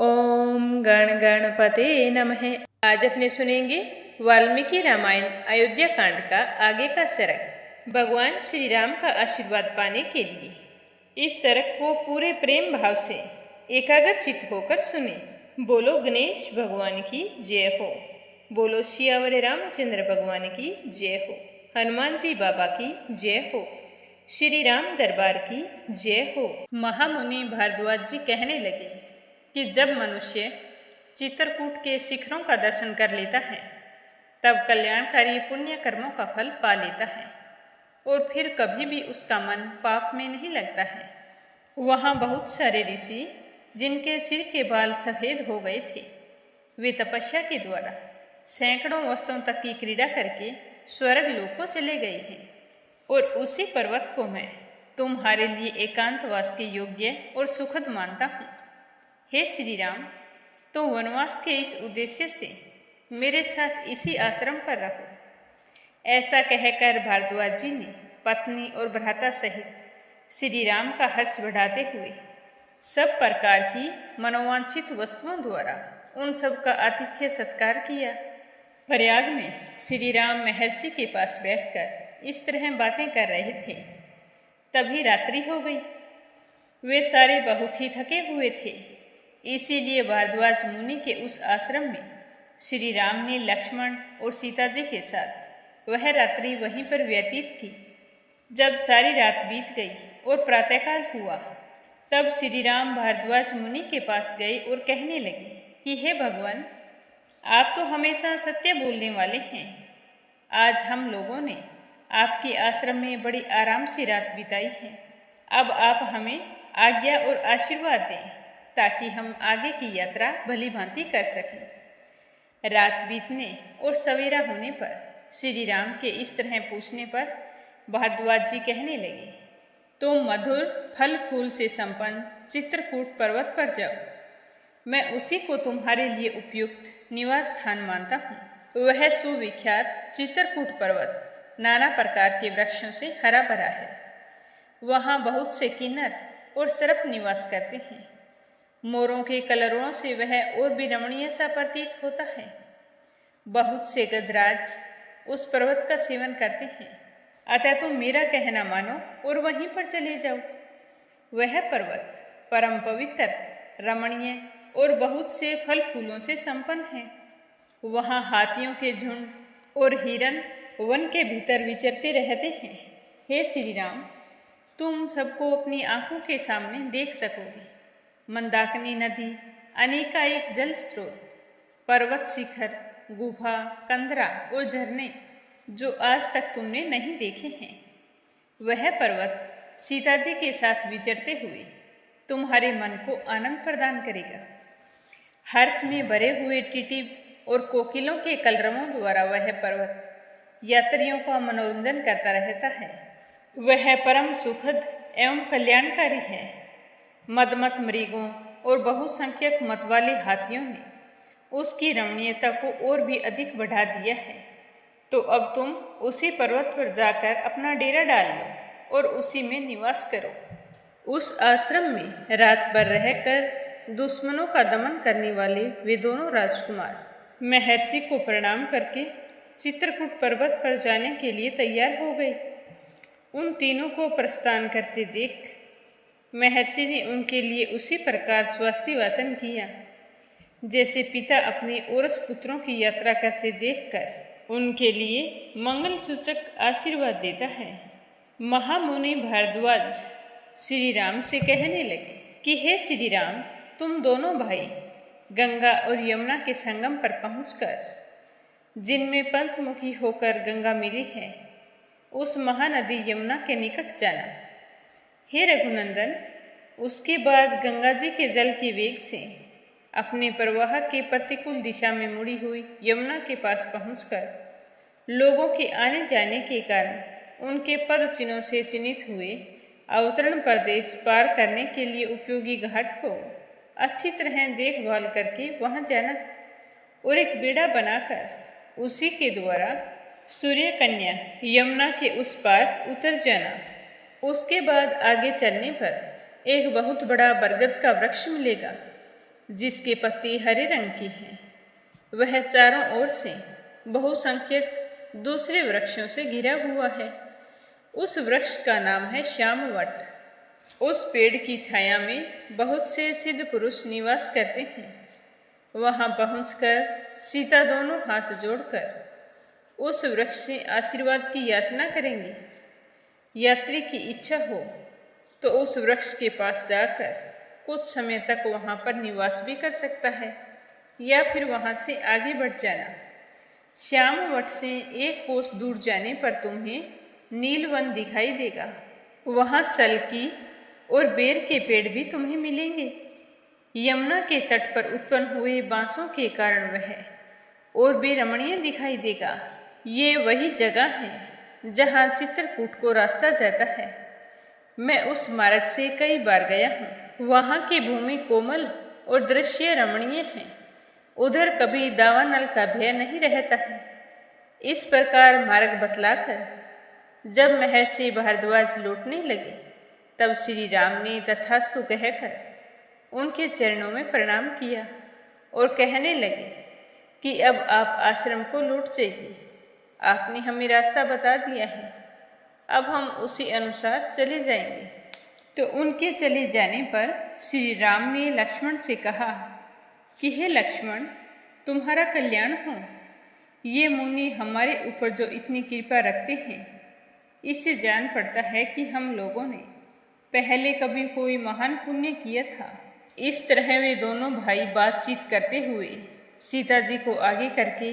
ओम गण गणपते नमः। आज अपने सुनेंगे वाल्मीकि रामायण अयोध्या कांड का आगे का सरक। भगवान श्री राम का आशीर्वाद पाने के लिए इस सरक को पूरे प्रेम भाव से एकाग्रचित्त होकर सुने। बोलो गणेश भगवान की जय हो। बोलो सियावर रामचंद्र भगवान की जय हो। हनुमान जी बाबा की जय हो। श्री राम दरबार की जय हो। महामुनि भारद्वाज जी कहने लगे कि जब मनुष्य चित्रकूट के शिखरों का दर्शन कर लेता है तब कल्याणकारी पुण्य कर्मों का फल पा लेता है और फिर कभी भी उसका मन पाप में नहीं लगता है। वहाँ बहुत सारे ऋषि जिनके सिर के बाल सफ़ेद हो गए थे, वे तपस्या के द्वारा सैकड़ों वर्षों तक की क्रीड़ा करके स्वर्ग लोक को चले गए हैं। और उसी पर्वत को मैं तुम्हारे लिए एकांतवास के योग्य और सुखद मानता हूँ। हे श्री राम, तुम वनवास के इस उद्देश्य से मेरे साथ इसी आश्रम पर रहो। ऐसा कहकर भारद्वाज जी ने पत्नी और भ्राता सहित श्री राम का हर्ष बढ़ाते हुए सब प्रकार की मनोवांछित वस्तुओं द्वारा उन सब का आतिथ्य सत्कार किया। प्रयाग में श्री राम महर्षि के पास बैठकर इस तरह बातें कर रहे थे, तभी रात्रि हो गई। वे सारे बहुत ही थके हुए थे, इसीलिए भारद्वाज मुनि के उस आश्रम में श्री राम ने लक्ष्मण और सीता जी के साथ वह रात्रि वहीं पर व्यतीत की। जब सारी रात बीत गई और प्रातःकाल हुआ तब श्री राम भारद्वाज मुनि के पास गए और कहने लगे कि हे भगवान, आप तो हमेशा सत्य बोलने वाले हैं। आज हम लोगों ने आपके आश्रम में बड़ी आराम से रात बिताई है। अब आप हमें आज्ञा और आशीर्वाद दें ताकि हम आगे की यात्रा भली भांति कर सकें। रात बीतने और सवेरा होने पर श्री राम के इस तरह पूछने पर भारद्वाज जी कहने लगे, तुम मधुर फल फूल से संपन्न चित्रकूट पर्वत पर जाओ। मैं उसी को तुम्हारे लिए उपयुक्त निवास स्थान मानता हूँ। वह सुविख्यात चित्रकूट पर्वत नाना प्रकार के वृक्षों से हरा भरा है। वहाँ बहुत से किन्नर और सर्प निवास करते हैं। मोरों के कलरवों से वह और भी रमणीय सा प्रतीत होता है। बहुत से गजराज उस पर्वत का सेवन करते हैं। अतः तुम मेरा कहना मानो और वहीं पर चले जाओ। वह पर्वत परम पवित्र, रमणीय और बहुत से फल फूलों से संपन्न है। वहाँ हाथियों के झुंड और हिरन वन के भीतर विचरते रहते हैं। हे श्री राम, तुम सबको अपनी आंखों के सामने देख सकोगे। मंदाकिनी नदी, अनेकानेक जल स्रोत, पर्वत शिखर, गुफा, कंदरा और झरने जो आज तक तुमने नहीं देखे हैं। वह पर्वत सीता जी के साथ विचरते हुए तुम्हारे मन को आनंद प्रदान करेगा। हर्ष में भरे हुए टिटिब और कोकिलों के कलरवों द्वारा वह पर्वत यात्रियों का मनोरंजन करता रहता है। वह परम सुखद एवं कल्याणकारी है। मदमत मृगों और बहुसंख्यक मत वाले हाथियों ने उसकी रमणीयता को और भी अधिक बढ़ा दिया है। तो अब तुम उसी पर्वत पर जाकर अपना डेरा डाल लो और उसी में निवास करो। उस आश्रम में रात भर रहकर दुश्मनों का दमन करने वाले वे दोनों राजकुमार महर्षि को प्रणाम करके चित्रकूट पर्वत पर जाने के लिए तैयार हो गए। उन तीनों को प्रस्थान करते देख महर्षि ने उनके लिए उसी प्रकार स्वस्ति वाचन किया जैसे पिता अपने ओरस पुत्रों की यात्रा करते देखकर उनके लिए मंगल सूचक आशीर्वाद देता है। महामुनि भारद्वाज श्री राम से कहने लगे कि हे श्री राम, तुम दोनों भाई गंगा और यमुना के संगम पर पहुंचकर, जिनमें पंचमुखी होकर गंगा मिली है, उस महानदी यमुना के निकट जाना। हे रघुनंदन, उसके बाद गंगा जी के जल के वेग से अपने प्रवाह के प्रतिकूल दिशा में मुड़ी हुई यमुना के पास पहुंचकर लोगों के आने जाने के कारण उनके पद चिन्हों से चिन्हित हुए अवतरण प्रदेश पार करने के लिए उपयोगी घाट को अच्छी तरह देखभाल करके वहां जाना और एक बेड़ा बनाकर उसी के द्वारा सूर्य कन्या यमुना के उस पार उतर जाना। उसके बाद आगे चलने पर एक बहुत बड़ा बरगद का वृक्ष मिलेगा। जिसके पत्ते हरे रंग के हैं। वह चारों ओर से बहुसंख्यक दूसरे वृक्षों से घिरा हुआ है। उस वृक्ष का नाम है श्यामवट। उस पेड़ की छाया में बहुत से सिद्ध पुरुष निवास करते हैं। वहां पहुंचकर सीता दोनों हाथ जोड़कर उस वृक्ष से आशीर्वाद की याचना करेंगी। यात्री की इच्छा हो तो उस वृक्ष के पास जाकर कुछ समय तक वहां पर निवास भी कर सकता है या फिर वहां से आगे बढ़ जाना। श्यामवट से एक कोस दूर जाने पर तुम्हें नीलवन दिखाई देगा। वहां सलकी और बेर के पेड़ भी तुम्हें मिलेंगे। यमुना के तट पर उत्पन्न हुए बांसों के कारण वह और भी रमणीय दिखाई देगा। ये वही जगह है जहाँ चित्रकूट को रास्ता जाता है। मैं उस मार्ग से कई बार गया हूँ। वहाँ की भूमि कोमल और दृश्य रमणीय है। उधर कभी दावानल का भय नहीं रहता है। इस प्रकार मार्ग बतलाकर जब महर्षि भारद्वाज लौटने लगे तब श्री राम ने तथास्तु कहकर उनके चरणों में प्रणाम किया और कहने लगे कि अब आप आश्रम को लौट जाइए। आपने हमें रास्ता बता दिया है, अब हम उसी अनुसार चले जाएंगे। तो उनके चले जाने पर श्री राम ने लक्ष्मण से कहा कि हे लक्ष्मण, तुम्हारा कल्याण हो। ये मुनि हमारे ऊपर जो इतनी कृपा रखते हैं, इससे जान पड़ता है कि हम लोगों ने पहले कभी कोई महान पुण्य किया था। इस तरह वे दोनों भाई बातचीत करते हुए सीता जी को आगे करके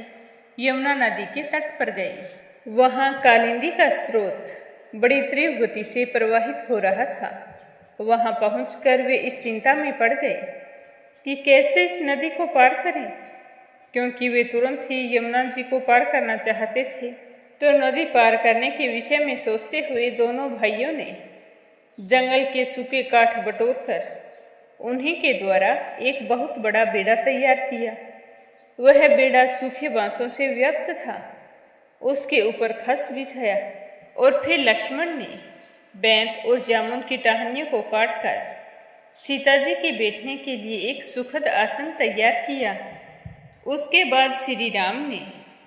यमुना नदी के तट पर गए। वहाँ कालिंदी का स्रोत बड़ी तीव्र गति से प्रवाहित हो रहा था। वहाँ पहुंचकर वे इस चिंता में पड़ गए कि कैसे इस नदी को पार करें, क्योंकि वे तुरंत ही यमुना जी को पार करना चाहते थे। तो नदी पार करने के विषय में सोचते हुए दोनों भाइयों ने जंगल के सूखे काठ बटोरकर उन्हीं के द्वारा एक बहुत बड़ा बेड़ा तैयार किया। वह बेड़ा सूखे बांसों से व्याप्त था। उसके ऊपर खस बिछाया और फिर लक्ष्मण ने बैंत और जामुन की टहनियों को काटकर सीता जी के बैठने के लिए एक सुखद आसन तैयार किया। उसके बाद श्री राम ने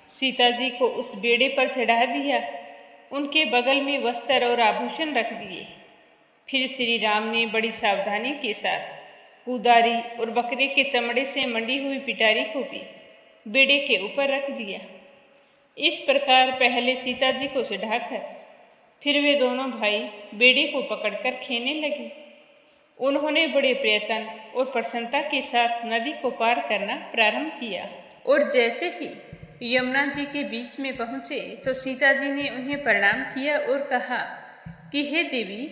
सीता जी को उस बेड़े पर चढ़ा दिया। उनके बगल में वस्त्र और आभूषण रख दिए। फिर श्री राम ने बड़ी सावधानी के साथ कुदारी और बकरे के चमड़े से मंडी हुई पिटारी को भी बेड़े के ऊपर रख दिया। इस प्रकार पहले सीता जी को चढ़ाकर फिर वे दोनों भाई बेड़े को पकड़कर खेने लगे। उन्होंने बड़े प्रयत्न और प्रसन्नता के साथ नदी को पार करना प्रारंभ किया और जैसे ही यमुना जी के बीच में पहुँचे तो सीता जी ने उन्हें प्रणाम किया और कहा कि हे देवी,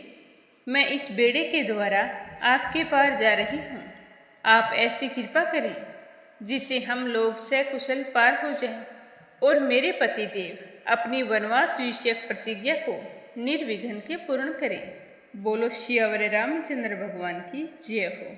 मैं इस बेड़े के द्वारा आपके पार जा रही हूँ। आप ऐसी कृपा करें जिससे हम लोग सकुशल पार हो जाएं और मेरे पतिदेव अपनी वनवास विषयक प्रतिज्ञा को निर्विघ्न के पूर्ण करें। बोलो श्री रामचंद्र भगवान की जय हो।